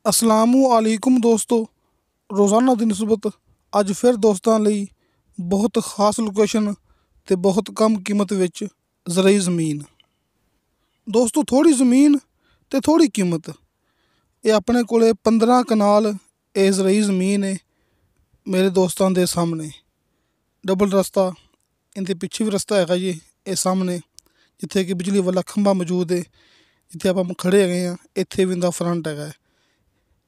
असलामुअलैकुम दोस्तों, रोज़ाना की निस्बत अज फिर दोस्तों ਲਈ बहुत खास लोकेशन ते बहुत कम कीमत विच ज़रई ज़मीन। दोस्तों थोड़ी ज़मीन ते थोड़ी कीमत, ये अपने कोले 15 कनाल ये ज़रई ज़मीन है मेरे दोस्तों के सामने। डबल रस्ता, इनके पिछे भी रस्ता है जी, ये सामने जिथे कि बिजली वाला खंभा मौजूद है, जिथे आप खड़े है इत्थे भी इनका फ्रंट है।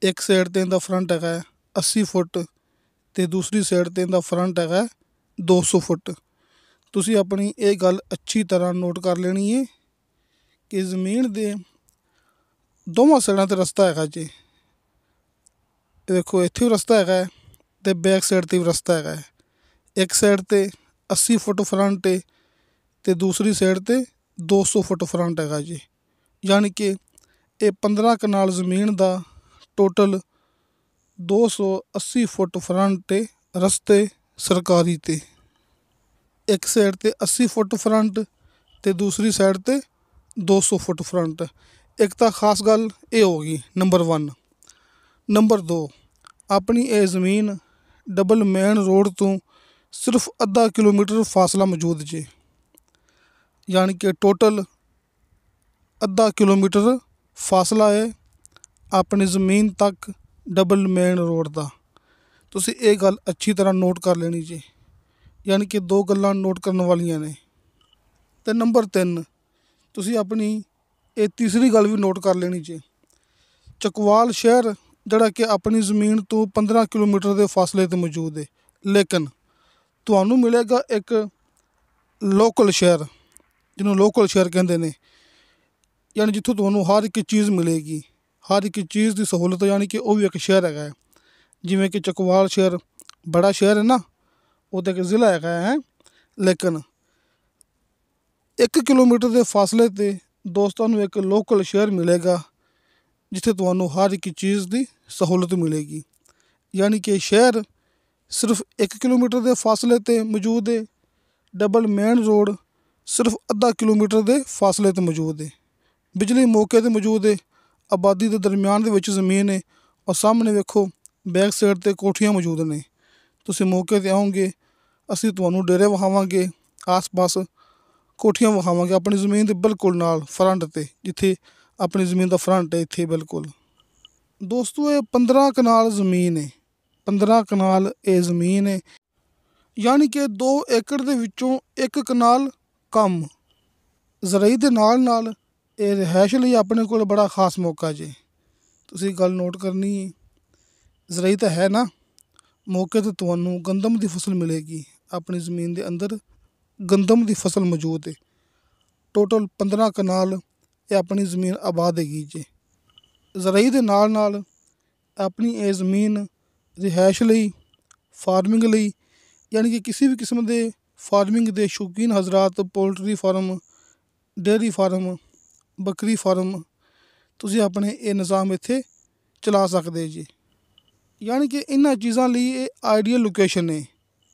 एक साइड ते इनका फ्रंट है 80 फुट ते दूसरी साइड ते इनका फ्रंट है 200 फुट। तुसी अपनी ये गल अच्छी तरह नोट कर लेनी है कि ज़मीन दे दोवां साइडां ते रस्ता है जी। देखो इत्थे भी रस्ता है ते बैक साइड ते भी रस्ता है। एक साइड ते 80 फुट फ्रंट है ते दूसरी साइड ते 200 फुट फ्रंट है जी। यानी कि ये 15 कनाल ज़मीन का टोटल 280 फुट फ्रंट ते रस्ते सरकारी ते। एक साइड ते 80 फुट फ्रंट ते दूसरी साइड ते 200 फुट फ्रंट। एक तो खास गल ये होगी नंबर 1। नंबर 2, अपनी ये ज़मीन डबल मेन रोड तो सिर्फ अद्धा किलोमीटर फासला मौजूद जे। यानी कि टोटल अद्धा किलोमीटर फासला है अपनी ज़मीन तक डबल मेन रोड का। तुसी ये गल अच्छी तरह नोट कर लेनी जी। यानी कि 2 गल्लां नोट करने वालियां ने। ते नंबर 3, तुसी अपनी ये तीसरी गल भी नोट कर लेनी जी। चकवाल शहर जिहड़ा कि अपनी ज़मीन तो 15 किलोमीटर के फासले ते मौजूद है, लेकिन तुहानू मिलेगा एक लोकल शहर, जिन्हों लोकल शहर कहते हैं। यानी जिथों तुहानू हर एक चीज़ मिलेगी, हर एक चीज़ की सहूलत, यानी कि वह भी एक शहर है। जिमें कि चकवाल शहर बड़ा शहर है ना, वो तो एक ज़िला है, लेकिन 1 किलोमीटर के फासले ते दोस्तों एक लोकल शहर मिलेगा जिथे तुहानू हर एक चीज़ की सहूलत मिलेगी। यानी कि शहर सिर्फ 1 किलोमीटर के फासले ते मौजूद है, डबल मेन रोड सिर्फ अद्धा किलोमीटर के फासले ते मौजूद है, बिजली मौके ते मौजूद है, आबादी के दरम्यान दे विच ज़मीन है, और सामने वेखो बैक साइड ते कोठियां मौजूद ने। तुसी मौके ते आओगे, असीं तुहानू डेरे विखावांगे, आस पास कोठियां विखावांगे अपनी ज़मीन के बिल्कुल नाल फ्रंट ते, जिथे अपनी ज़मीन का फ्रंट है इत्थे बिल्कुल। दोस्तों ये 15 कनाल ज़मीन है, 15 कनाल ये ज़मीन है। यानी कि 2 एकड़ के विचों 1 कनाल कम ज़रई दे नाल नाल ये रिहायश लई अपने कोल बड़ा खास मौका जे। तुसी गल नोट करनी है, ज़रई तो है ना, मौके ते तुहानू गंदम की फसल मिलेगी। अपनी ज़मीन के अंदर गंदम की फसल मौजूद है। टोटल 15 कनाल ये अपनी ज़मीन आबाद हैगी जे। ज़रई दे नाल नाल अपनी ये ज़मीन रिहायश लई, फार्मिंग लई, यानी कि किसी भी किस्म के फार्मिंग के शौकीन हज़रात, पोल्ट्री फार्म, डेयरी फार्म, बकरी फार्म, तुसी अपने ये निज़ाम इत्थे चला सकदे जी। यानी कि इन्हां चीज़ां लई ये आइडियल लोकेशन है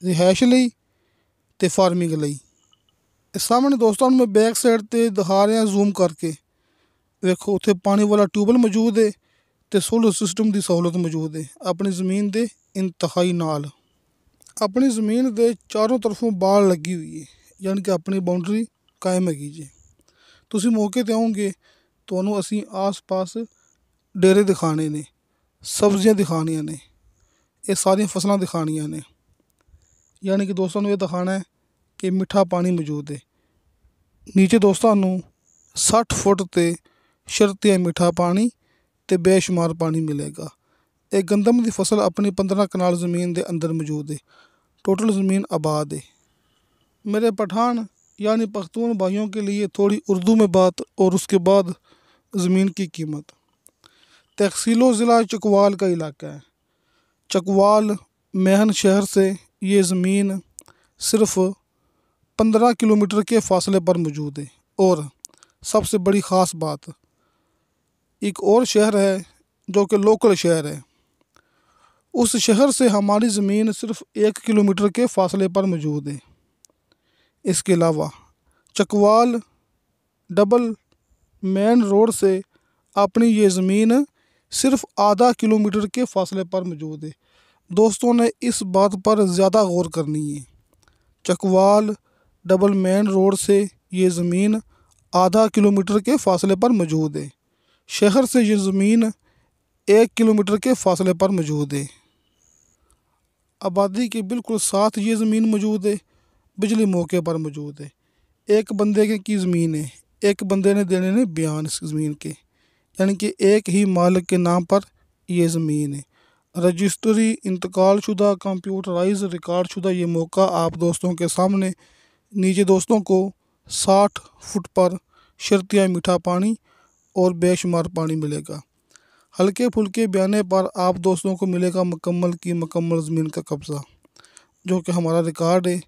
रिहायश लई ते फार्मिंग लई। सामने दोस्तों मैं बैक साइड ते दिखा रहा जूम करके, देखो उत्थे पानी वाला ट्यूबवेल मौजूद है ते सोलर सिस्टम की सहूलत मौजूद है अपनी ज़मीन के इंतहाई नाल। अपनी ज़मीन के चारों तरफों बाड़ लगी हुई है, यानी कि अपनी बाउंड्री कायम हैगी जी। तुसी मौके ते आओगे, तुहानू असीं आस पास डेरे दिखाने ने, सब्जियां दिखानियां ने, ये सारियां फसलां दिखानियां ने। यानी कि दोस्तों ये दिखाना है कि मिठा पानी मौजूद है नीचे। दोस्तों 60 फुट ते शर्तिया मिठा पानी ते बेशुमार पानी मिलेगा। एक गंदम की फसल अपनी 15 कनाल ज़मीन के अंदर मौजूद है। टोटल ज़मीन आबाद है। मेरे पठान यानी पख्तून भाइयों के लिए थोड़ी उर्दू में बात, और उसके बाद ज़मीन की कीमत। तहसीलो ज़िला चकवाल का इलाका है। चकवाल महन शहर से ये ज़मीन सिर्फ 15 किलोमीटर के फासले पर मौजूद है। और सबसे बड़ी ख़ास बात, एक और शहर है जो कि लोकल शहर है, उस शहर से हमारी ज़मीन सिर्फ 1 किलोमीटर के फासले पर मौजूद है। इसके अलावा चकवाल डबल मेन रोड से अपनी ये ज़मीन सिर्फ आधा किलोमीटर के फासले पर मौजूद है। दोस्तों ने इस बात पर ज़्यादा गौर करनी है। चकवाल डबल मेन रोड से ये ज़मीन आधा किलोमीटर के फासले पर मौजूद है। शहर से ये ज़मीन 1 किलोमीटर के फासले पर मौजूद है। आबादी के बिल्कुल साथ ये ज़मीन मौजूद है। बिजली मौके पर मौजूद है। एक बंदे की ज़मीन है, एक बंदे ने देने ने बयान इस ज़मीन के, यानी कि एक ही मालिक के नाम पर ये ज़मीन है। रजिस्ट्री इंतकाल शुदा कंप्यूटराइज रिकॉर्ड शुदा ये मौका आप दोस्तों के सामने नीचे दोस्तों को 60 फुट पर शर्तिया मीठा पानी और बेशुमार पानी मिलेगा। हल्के फुल्के बयाने पर आप दोस्तों को मिलेगा मुकम्मल की मुकम्मल ज़मीन का कब्ज़ा, जो कि हमारा रिकॉर्ड है।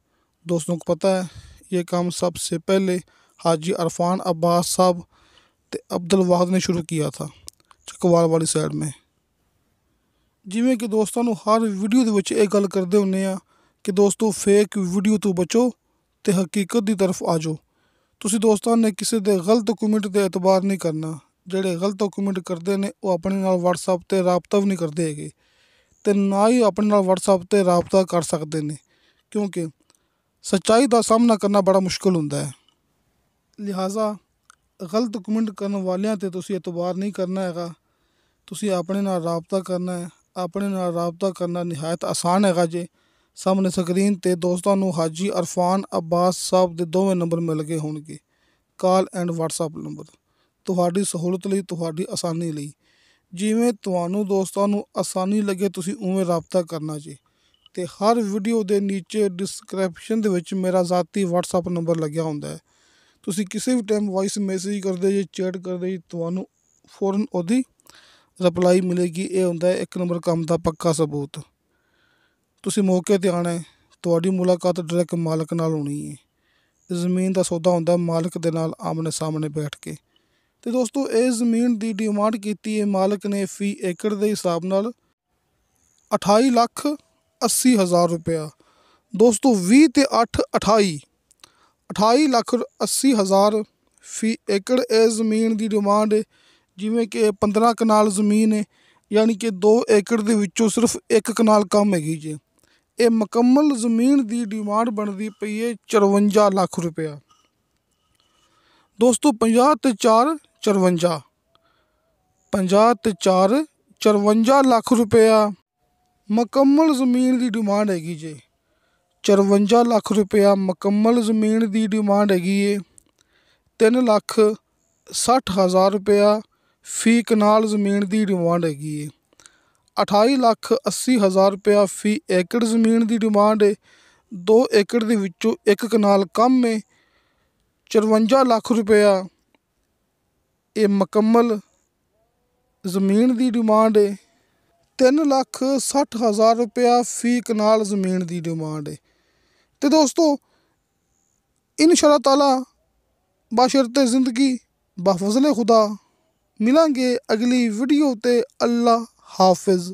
दोस्तों को पता है ये काम सबसे पहले हाजी अरफान अब्बास साहब ते अब्दुल वाहद ने शुरू किया था चकवाल वाली साइड में। जिमें कि दोस्तों हर वीडियो ਦੇ ਵਿੱਚ ਇਹ ਗੱਲ ਕਰਦੇ ਹੁੰਦੇ ਆ ਕਿ ਦੋਸਤੋ ਫੇਕ ਵੀਡੀਓ ਤੋਂ ਬਚੋ ਤੇ ਹਕੀਕਤ ਦੀ ਤਰਫ ਆ ਜਾਓ। ਤੁਸੀਂ ਦੋਸਤਾਂ ਨੇ ਕਿਸੇ ਦੇ ਗਲਤ ਕਮੈਂਟ ਤੇ ਇਤਬਾਰ ਨਹੀਂ ਕਰਨਾ। ਜਿਹੜੇ ਗਲਤ ਕਮੈਂਟ ਕਰਦੇ ਨੇ ਉਹ ਆਪਣੇ ਨਾਲ WhatsApp ਤੇ ਰਾਬਤਾ ਵੀ ਨਹੀਂ ਕਰਦੇ ਹੈਗੇ ਤੇ ਨਾ ਹੀ ਆਪਣੇ ਨਾਲ WhatsApp ਤੇ ਰਾਬਤਾ ਕਰ ਸਕਦੇ ਨੇ, ਕਿਉਂਕਿ ਸੱਚਾਈ ਦਾ ਸਾਹਮਣਾ ਕਰਨਾ ਬੜਾ ਮੁਸ਼ਕਿਲ ਹੁੰਦਾ ਹੈ। ਲਿਹਾਜ਼ਾ ਗਲਤ ਕਮੈਂਟ ਕਰਨ ਵਾਲਿਆਂ ਤੇ ਤੁਸੀਂ ਇਤਬਾਰ ਨਹੀਂ ਕਰਨਾ ਹੈਗਾ। ਤੁਸੀਂ ਆਪਣੇ ਨਾਲ ਰਾਬਤਾ ਕਰਨਾ ਹੈ। ਆਪਣੇ ਨਾਲ ਰਾਬਤਾ ਕਰਨਾ ਨਿਹਾਇਤ ਆਸਾਨ ਹੈਗਾ ਜੇ। ਸਾਹਮਣੇ ਸਕਰੀਨ ਤੇ ਦੋਸਤਾਂ ਨੂੰ ਹਾਜੀ ਅਰਫਾਨ ਅब्बास ਸਾਹਿਬ ਦੇ ਦੋਵੇਂ ਨੰਬਰ ਮਿਲ ਗਏ ਹੋਣਗੇ, ਕਾਲ ਐਂਡ WhatsApp ਨੰਬਰ। ਤੁਹਾਡੀ ਸਹੂਲਤ ਲਈ, ਤੁਹਾਡੀ ਆਸਾਨੀ ਲਈ, ਜਿਵੇਂ ਤੁਹਾਨੂੰ ਦੋਸਤਾਂ ਨੂੰ ਆਸਾਨੀ ਲੱਗੇ ਤੁਸੀਂ ਉਵੇਂ ਰਾਬਤਾ ਕਰਨਾ ਜੀ। ਤੇ ਹਰ ਵੀਡੀਓ ਦੇ ਨੀਚੇ ਡਿਸਕ੍ਰਿਪਸ਼ਨ ਦੇ ਵਿੱਚ ਮੇਰਾ ਜ਼ਾਤੀ WhatsApp ਨੰਬਰ ਲੱਗਿਆ ਹੁੰਦਾ ਹੈ। ਤੁਸੀਂ ਕਿਸੇ ਵੀ ਟਾਈਮ ਵੌਇਸ ਮੈਸੇਜ ਕਰਦੇ ਜੀ, ਚੈਟ ਕਰਦੇ ਜੀ, ਤੁਹਾਨੂੰ ਫੌਰਨ ਉਹਦੀ ਰਿਪਲਾਈ ਮਿਲੇਗੀ। ਇਹ ਹੁੰਦਾ ਹੈ 1 ਨੰਬਰ ਕੰਮ ਦਾ ਪੱਕਾ ਸਬੂਤ। ਤੁਸੀਂ ਮੌਕੇ 'ਤੇ ਆਉਣਾ ਹੈ। ਤੁਹਾਡੀ ਮੁਲਾਕਾਤ ਡਾਇਰੈਕਟ ਮਾਲਕ ਨਾਲ ਹੋਣੀ ਹੈ। ਜ਼ਮੀਨ ਦਾ ਸੌਦਾ ਹੁੰਦਾ ਮਾਲਕ ਦੇ ਨਾਲ ਆਮਣੇ ਸਾਹਮਣੇ ਬੈਠ ਕੇ। ਤੇ ਦੋਸਤੋ ਇਹ ਜ਼ਮੀਨ ਦੀ ਡਿਮਾਂਡ ਕੀਤੀ ਹੈ ਮਾਲਕ ਨੇ ਫੀ ਏਕੜ ਦੇ ਹਿਸਾਬ ਨਾਲ 28,80,000 ਰੁਪਇਆ। ਦੋਸਤੋ 20 ਤੇ 8 28,80,000 ਫੀ ਏਕੜ ਇਹ ਜ਼ਮੀਨ ਦੀ ਡਿਮਾਂਡ ਹੈ। ਜਿਵੇਂ ਕਿ 15 ਕਨਾਲ ਜ਼ਮੀਨ ਹੈ, ਯਾਨੀ ਕਿ 2 ਏਕੜ ਦੇ ਵਿੱਚੋਂ ਸਿਰਫ 1 ਕਨਾਲ ਕਮ ਹੈਗੀ ਜੇ। ਇਹ ਮੁਕੰਮਲ ਜ਼ਮੀਨ ਦੀ ਡਿਮਾਂਡ ਬਣਦੀ ਪਈ ਹੈ 54 ਲੱਖ ਰੁਪਇਆ। ਦੋਸਤੋ 50 ਤੇ 4 54, 50 ਤੇ 4 54 ਲੱਖ ਰੁਪਇਆ ਮੁਕੰਮਲ ਜ਼ਮੀਨ ਦੀ ਡਿਮਾਂਡ ਹੈਗੀ ਜੇ। 54 ਲੱਖ ਰੁਪਇਆ ਮੁਕੰਮਲ ਜ਼ਮੀਨ ਦੀ ਡਿਮਾਂਡ ਹੈਗੀ ਏ। 3,60,000 ਰੁਪਇਆ ਫੀ ਕਨਾਲ ਜ਼ਮੀਨ ਦੀ ਡਿਮਾਂਡ ਹੈਗੀ ਏ। 28,80,000 ਰੁਪਇਆ ਫੀ ਏਕੜ ਜ਼ਮੀਨ ਦੀ ਡਿਮਾਂਡ ਹੈ। 2 ਏਕੜ ਦੇ ਵਿੱਚੋਂ 1 ਕਨਾਲ ਕਮ ਹੈ। 54 ਲੱਖ ਰੁਪਇਆ ਇਹ ਮੁਕੰਮਲ ਜ਼ਮੀਨ ਦੀ ਡਿਮਾਂਡ ਹੈ। 3,60,000 ਰੁਪਇਆ ਫੀ ਕਨਾਲ ਜ਼ਮੀਨ ਦੀ ਡਿਮਾਂਡ ਹੈ। ਤੇ ਦੋਸਤੋ ਇਨਸ਼ਾ ਤਾਲਾ ਬਾਸ਼ਰਤੇ ਜ਼ਿੰਦਗੀ ਬਾਫਜ਼ਲੇ ਖੁਦਾ ਮਿਲਾਂਗੇ ਅਗਲੀ ਵੀਡੀਓ ਤੇ। ਅੱਲਾ ਹਾਫਿਜ਼।